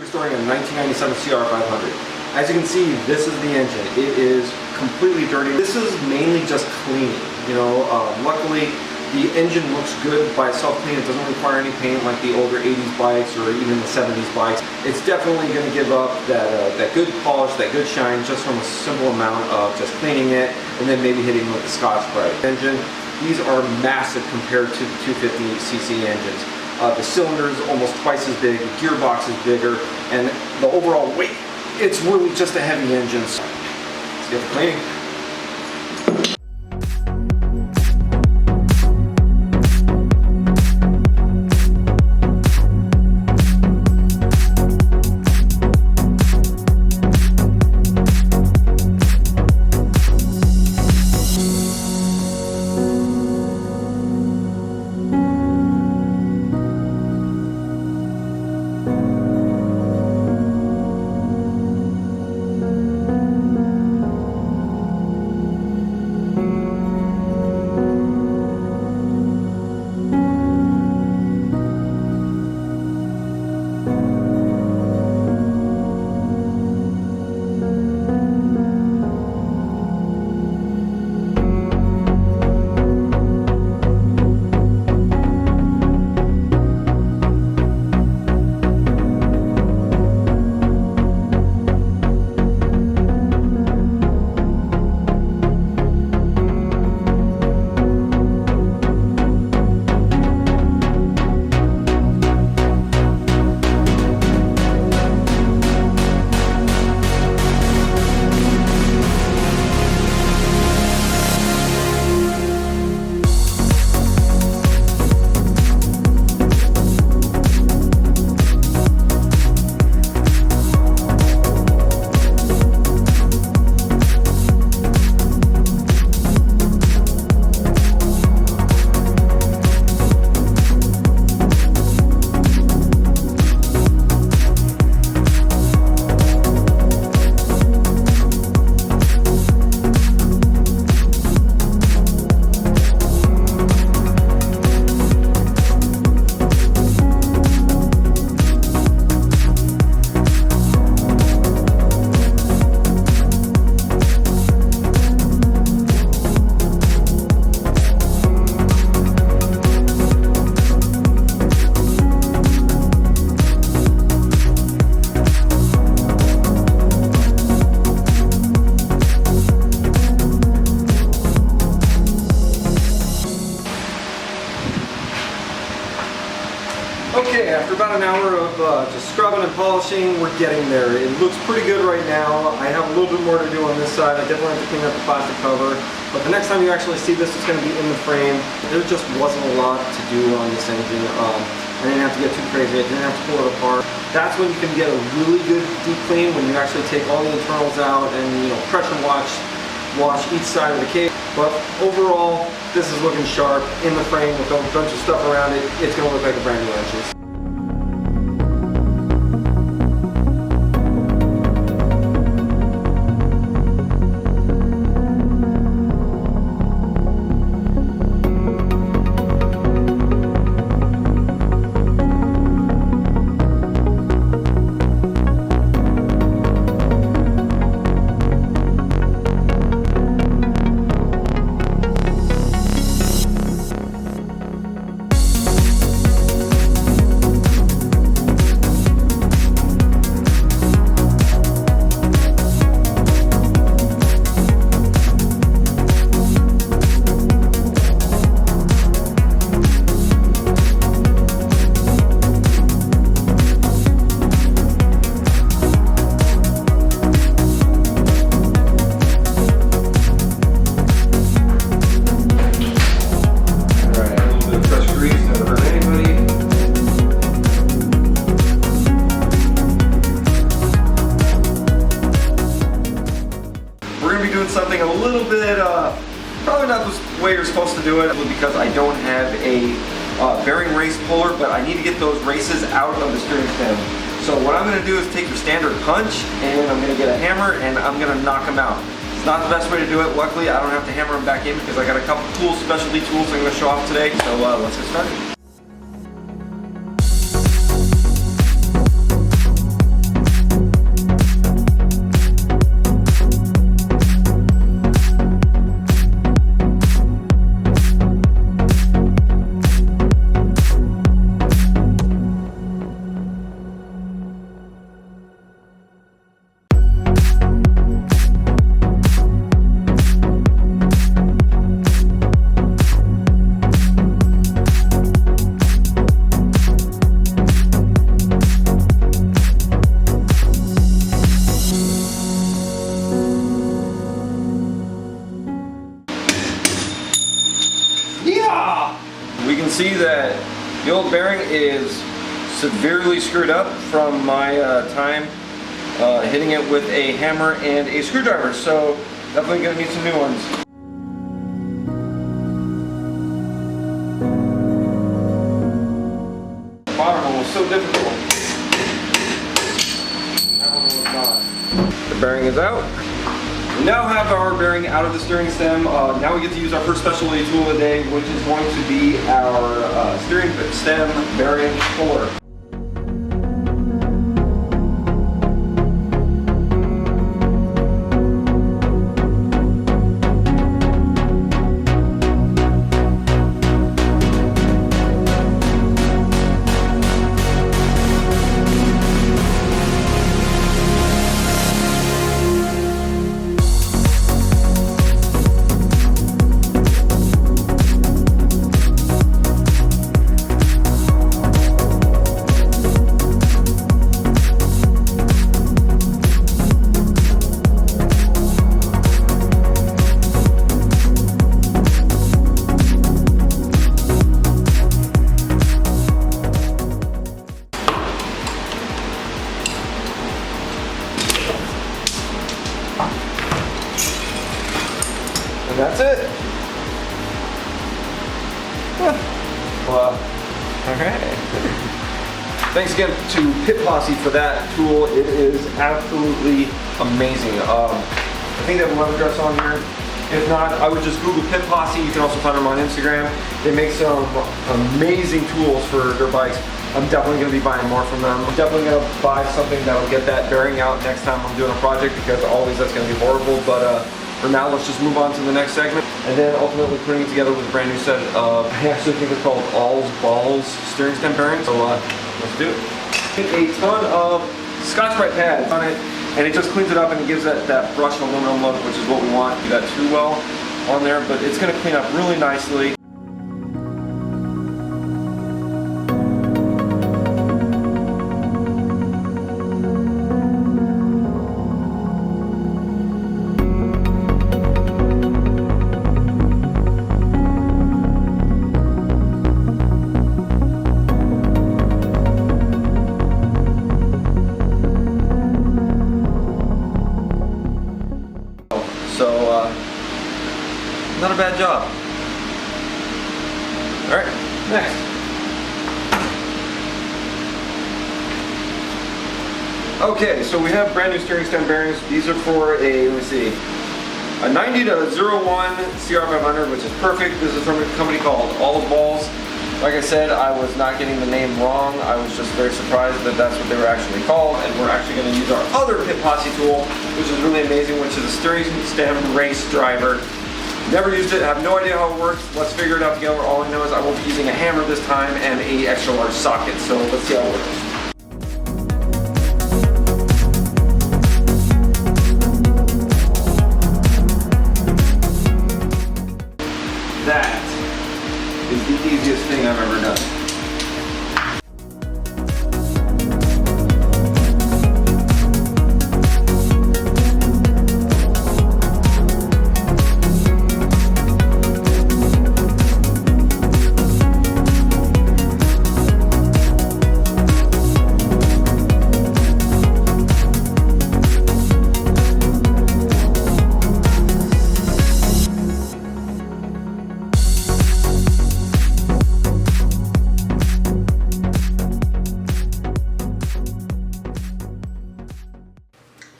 starting a 1997 CR500. As you can see, this is the engine. It is completely dirty. This is mainly just cleaning. Luckily, the engine looks good by itself clean. It doesn't require any paint like the older 80s bikes or even the 70s bikes. It's definitely going to give up that good polish, that good shine, just from a simple amount of just cleaning it and then maybe hitting with the Scotch-Brite engine. These are massive compared to the 250cc engines. The cylinder is almost twice as big, the gearbox is bigger, and the overall weight, it's really just a heavy engine. So let's get the cleaning. Okay, after about an hour of just scrubbing and polishing, we're getting there. It looks pretty good right now. I have a little bit more to do on this side. I definitely have to clean up the plastic cover. But the next time you actually see this, it's going to be in the frame. There just wasn't a lot to do on this engine. I didn't have to get too crazy. I didn't have to pull it apart. That's when you can get a really good deep clean, when you actually take all the internals out and pressure wash each side of the case. But overall, this is looking sharp in the frame with a bunch of stuff around it. It's going to look like a brand new engine. Something a little bit, probably not the way you're supposed to do it, because I don't have a bearing race puller, but I need to get those races out of the steering stem. So what I'm going to do is take your standard punch, and I'm going to get a hammer, and I'm going to knock them out. It's not the best way to do it. Luckily, I don't have to hammer them back in because I got a couple tools, specialty tools I'm going to show off today. So let's get started. middle bearing is severely screwed up from my time hitting it with a hammer and a screwdriver, so definitely gonna need some new ones. The bottom one was so difficult. That one was not. The bearing is out. We now have our bearing out of the steering stem. Now we get to use our first specialty tool of the day, which is going to be our steering stem bearing puller. And that's it. Well, alright. Thanks again to Pit Posse for that tool. It is absolutely amazing. I think they have a web address on here. If not, I would just Google Pit Posse. You can also find them on Instagram. They make some amazing tools for their bikes. I'm definitely going to be buying more from them. I'm definitely going to buy something that will get that bearing out next time I'm doing a project, because always that's going to be horrible. But for now, let's just move on to the next segment, and then ultimately putting it together with a brand new set of, I actually think it's called All's Balls steering stem bearings. So let's do it. A ton of Scotch-Brite pads on it, and it just cleans it up and it gives that brushed aluminum look, which is what we want. Do that too well on there, but it's going to clean up really nicely. Not a bad job. Alright, next. Okay, so we have brand new steering stem bearings. These are for a, let me see, a 90 to 01 CR500, which is perfect. This is from a company called All's Balls. Like I said, I was not getting the name wrong. I was just very surprised that that's what they were actually called, and we're actually going to use our other Pit Posse tool, which is really amazing, which is a steering stem race driver. Never used it, have no idea how it works. Let's figure it out together. All I know is I will be using a hammer this time and a extra large socket, so let's see how it works. That is the easiest thing I've ever done.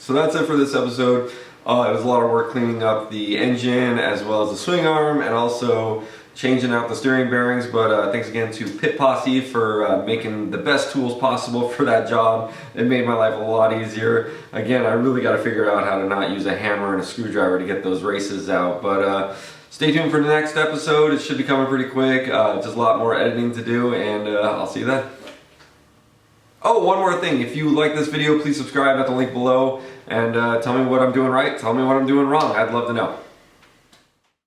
So that's it for this episode. It was a lot of work cleaning up the engine as well as the swing arm, and also changing out the steering bearings. But thanks again to Pit Posse for making the best tools possible for that job. It made my life a lot easier. Again, I really got to figure out how to not use a hammer and a screwdriver to get those races out. But stay tuned for the next episode. It should be coming pretty quick. Just a lot more editing to do, and I'll see you then. Oh, one more thing. If you like this video, please subscribe at the link below, and tell me what I'm doing right, tell me what I'm doing wrong. I'd love to know.